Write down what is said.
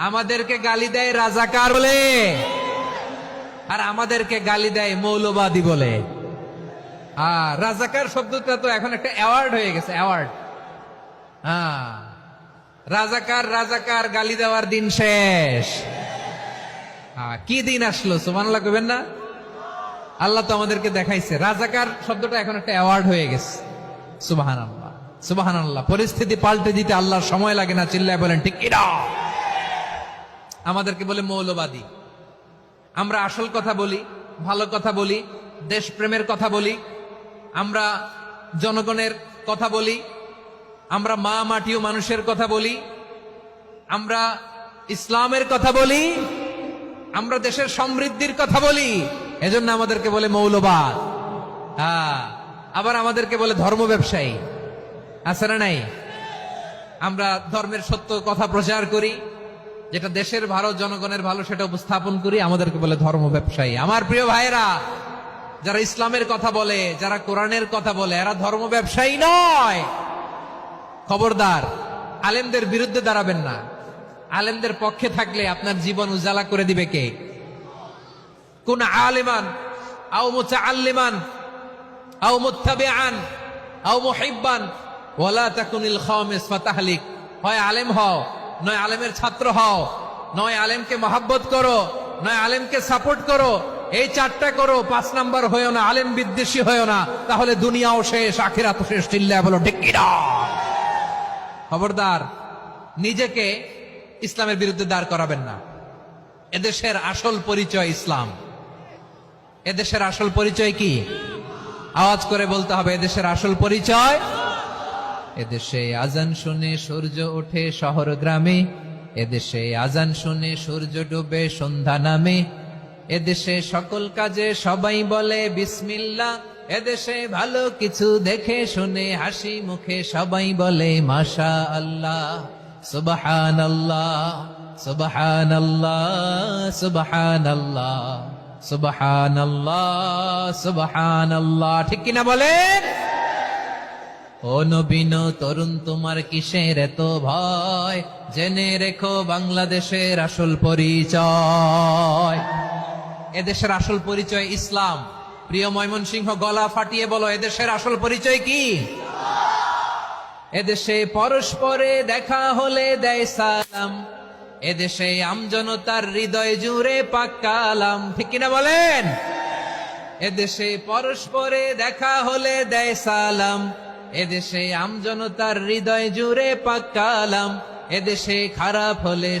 আমাদেরকে গালি দেয় রাজাকার বলে, আর আমাদেরকে গালি দেয় মৌলবাদী বলে। আর রাজাকার শব্দটা তো এখন একটা অ্যাওয়ার্ড হয়ে গেছে, অ্যাওয়ার্ড। রাজাকার রাজাকার গালি দেওয়ার দিন শেষ। কি দিন আসলো, সুবহানাল্লাহ কইবেন না? আল্লাহ তো আমাদেরকে দেখাইছে রাজাকার শব্দটা এখন একটা অ্যাওয়ার্ড হয়ে গেছে। সুবহানাল্লাহ, সুবহানাল্লাহ। পরিস্থিতি পাল্টে দিতে আল্লাহর সময় লাগে না, চিল্লায় বলেন ঠিক কিনা? আমাদেরকে বলে মৌলবাদী। আমরা আসল কথা বলি, ভালো কথা বলি, দেশপ্রেমের কথা বলি, আমরা জনগণের কথা বলি, আমরা মা মাটি ও মানুষের কথা বলি, আমরা ইসলামের কথা বলি, আমরা দেশের সমৃদ্ধির কথা বলি। এজন্য আমাদেরকে বলে মৌলবাদ। আবার আমাদেরকে বলে ধর্ম ব্যবসায়ী। আছে না নাই? আমরা ধর্মের সত্য কথা প্রচার করি, যেটা দেশের ভালো, জনগণের ভালো, সেটা উপস্থাপন করি, আমাদেরকে বলে ধর্ম ব্যবসায়ী। আমার প্রিয় ভাইরা, যারা ইসলামের কথা বলে, যারা কোরআনের কথা বলে, এরা ধর্ম ব্যবসায়ী নয়। খবরদার, আলেমদের বিরুদ্ধে দাঁড়াবেন না। আলেমদের পক্ষে থাকলে আপনার জীবন উজালা করে দিবে কে? কুন আলিমান আও মুতাআল্লিমান আও মুত্তাবিআন আও মুহিব্বান ওয়ালা তাকুনিল খামিস ফাতাহলিক। হয় আলেম হও, নয় আলেমের ছাত্র হও, নয় আলেমকে মহব্বত করো, নয় আলেমকে সাপোর্ট করো। এই চারটা করো, 5 নাম্বার হয়েও না, আলেম বিদ্বেষী হয়েও না, তাহলে দুনিয়াও শেষ, আখিরাতও শেষ। চিল্লায়া বলো ঠিক কিনা? খবরদার, নিজেকে ইসলামের বিরুদ্ধে দাঁড় করাবেন না। এদেশের আসল পরিচয় ইসলাম। এদেশের আসল পরিচয় কি? আওয়াজ করে বলতে হবে, এদেশের আসল পরিচয়। এদেশে আজান শুনে সূর্য ওঠে শহর গ্রামে, এদেশে আজান শুনে সূর্য ডুবে সন্ধ্যা নামে, এদেশে সকল কাজে সবাই বলে বিসমিল্লাহ, এদেশে ভালো কিছু দেখে শুনে হাসি মুখে সবাই বলে মাশা আল্লাহ, সুবহানাল্লাহ, সুবহানাল্লাহ, সুবহানাল্লাহ, সুবহানাল্লাহ, সুবহানাল্লাহ। ঠিক কিনা বলেন? ও নবীন তরুণ, তোমার কিসের এত ভয়? জেনে রেখো বাংলাদেশের আসল পরিচয়। এদেশের আসল পরিচয় ইসলাম। প্রিয় ময়মনসিংহ, গলা ফাটিয়ে বলো, এদেশের আসল পরিচয় কি? এদেশে পরস্পরে দেখা হলে দেয় সালাম, এদেশে আমজনতার হৃদয় জুড়ে পাক কালাম। ঠিক কিনা বলেন? এদেশে পরস্পরে দেখা হলে দেয় সালাম, এদেশে আমজনতার হৃদয় জুড়ে পাক কালাম, এদেশে খারাপ হলে